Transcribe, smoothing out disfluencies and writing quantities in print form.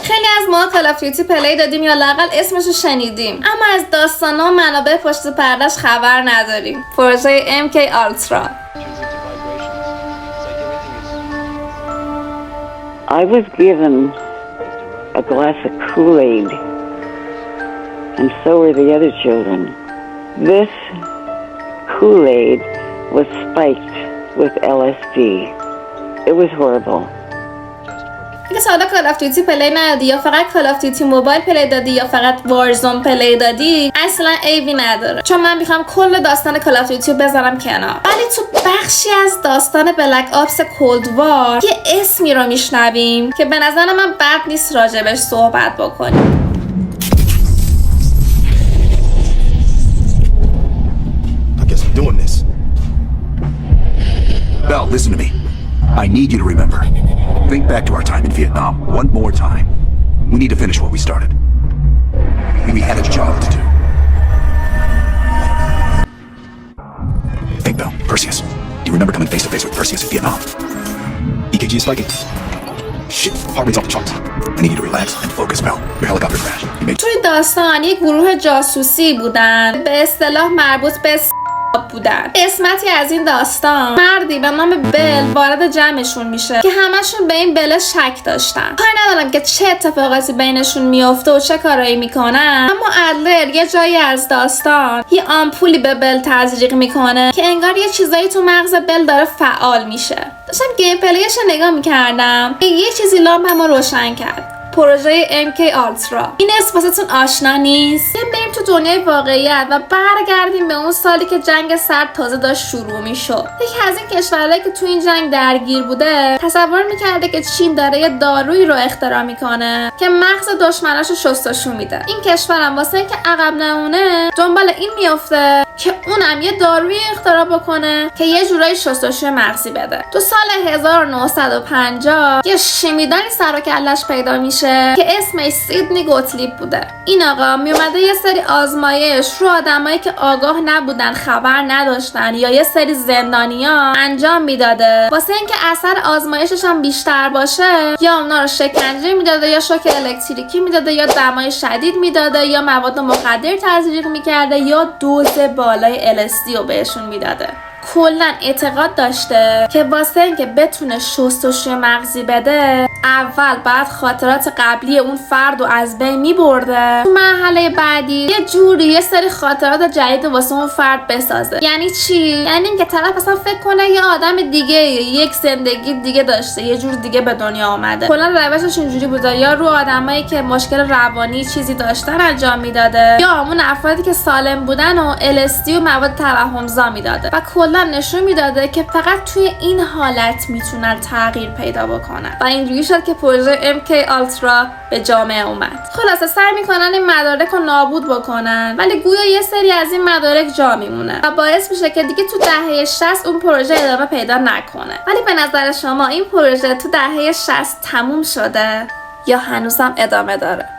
خیلی از ما کال آف دیوتی پلی دادیم یا لااقل اسمش رو شنیدیم، اما از داستانا و منابع پشت پرده‌اش خبر نداریم. پروژه MK Ultra. I was given a glass of Kool-Aid, and so were the other children. This Kool-Aid was spiked with LSD. It was horrible. اگه سالا کال آف دیوتی پلی ندادی یا فقط کال آف دیوتی موبایل پلی دادی یا فقط وارزون پلی دادی، اصلا عیبی نداره، چون من میخوام کل داستان کال آف دیوتی رو بذارم کنار. ولی تو بخشی از داستان بلک آپس کولد وار یه اسمی رو میشنویم که به نظر من بد نیست راجبش صحبت بکنیم. Doing this. Belle, listen to me. I need you to remember. Think back to our time in Vietnam one more time. We need to finish what we started. We had a job to do. Think, Belle. Perseus. Do you remember coming face to face with Perseus in Vietnam? EKG is spiking. Shit, heart rate's off the charts. I need you to relax and focus, Belle. Your helicopter crashed. توی داستان یک گروه جاسوسی بودن، به اصطلاح مربوط به بودن. قسمتی از این داستان مردی به نام بل وارد جمعشون میشه که همشون به این بل شک داشتن. کاری ندارم که چه اتفاقاتی بینشون میفته و چه کارایی میکنن، اما ادلر یه جایی از داستان یه آمپولی به بل تزریق میکنه که انگار یه چیزایی تو مغز بل داره فعال میشه. داشتم گیم پلیش رو نگاه میکردم، یه چیزی لامپمو روشن کرد. پروژه MK Ultra. این اسم واسهتون آشنا نیست؟ بریم تو دنیای واقعیت و برگردیم به اون سالی که جنگ سرد تازه داشت شروع میشد. یکی از این کشورهایی که تو این جنگ درگیر بوده تصور میکرده که چین داره یه دارویی رو اختراع میکنه که مغز دشمناشو شستشو میده. این کشورم واسه اینکه عقب نمونه دنبال این میفته که اونم یه دارویی اختراع بکنه که یه جورایی شستشوی مغزی بده. تو سال 1950 یه شیمیدانی سر و کلش پیدا میشه که اسمش سیدنی گوتلیب بوده. این آقا میومده یه سری آزمایش رو آدمایی که آگاه نبودن، خبر نداشتن یا یه سری زندانیان انجام میداده. واسه اینکه اثر آزمایشش هم بیشتر باشه یا اونا رو شکنجه میداده یا شوک الکتریکی میداده یا دمای شدید میداده یا مواد مخدر تزریق میکرده یا دوز بالای LSD رو بهشون میداده. کلا اعتقاد داشته که واسه اینکه بتونه شستشوی مغزی بده اول بعد خاطرات قبلی اون فرد رو از بین میبرده، تو مرحله بعدی یه جوری یه سری خاطرات جدید واسه اون فرد بسازه. یعنی چی؟ یعنی اینکه طرف اصلا فکر کنه یه آدم دیگه یک زندگی دیگه داشته، یه جور دیگه به دنیا آمده. کلا روشش اینجوری بوده، یا رو آدمایی که مشکل روانی چیزی داشتن انجام میداده یا اون افرادی که سالم بودن و LSD و مواد توهمزا میداده و کلا نشون میداده که فقط توی این حالت میتونن تغییر پیدا بکنن و اینجوری شد که پروژه MK Ultra به جامعه اومد. خلاصه سعی میکنن این مدارک رو نابود بکنن، ولی گویا یه سری از این مدارک جا میمونه و باعث میشه که دیگه تو دهه 60 اون پروژه ادامه پیدا نکنه. ولی به نظر شما این پروژه تو دهه 60 تموم شده یا هنوزم ادامه داره؟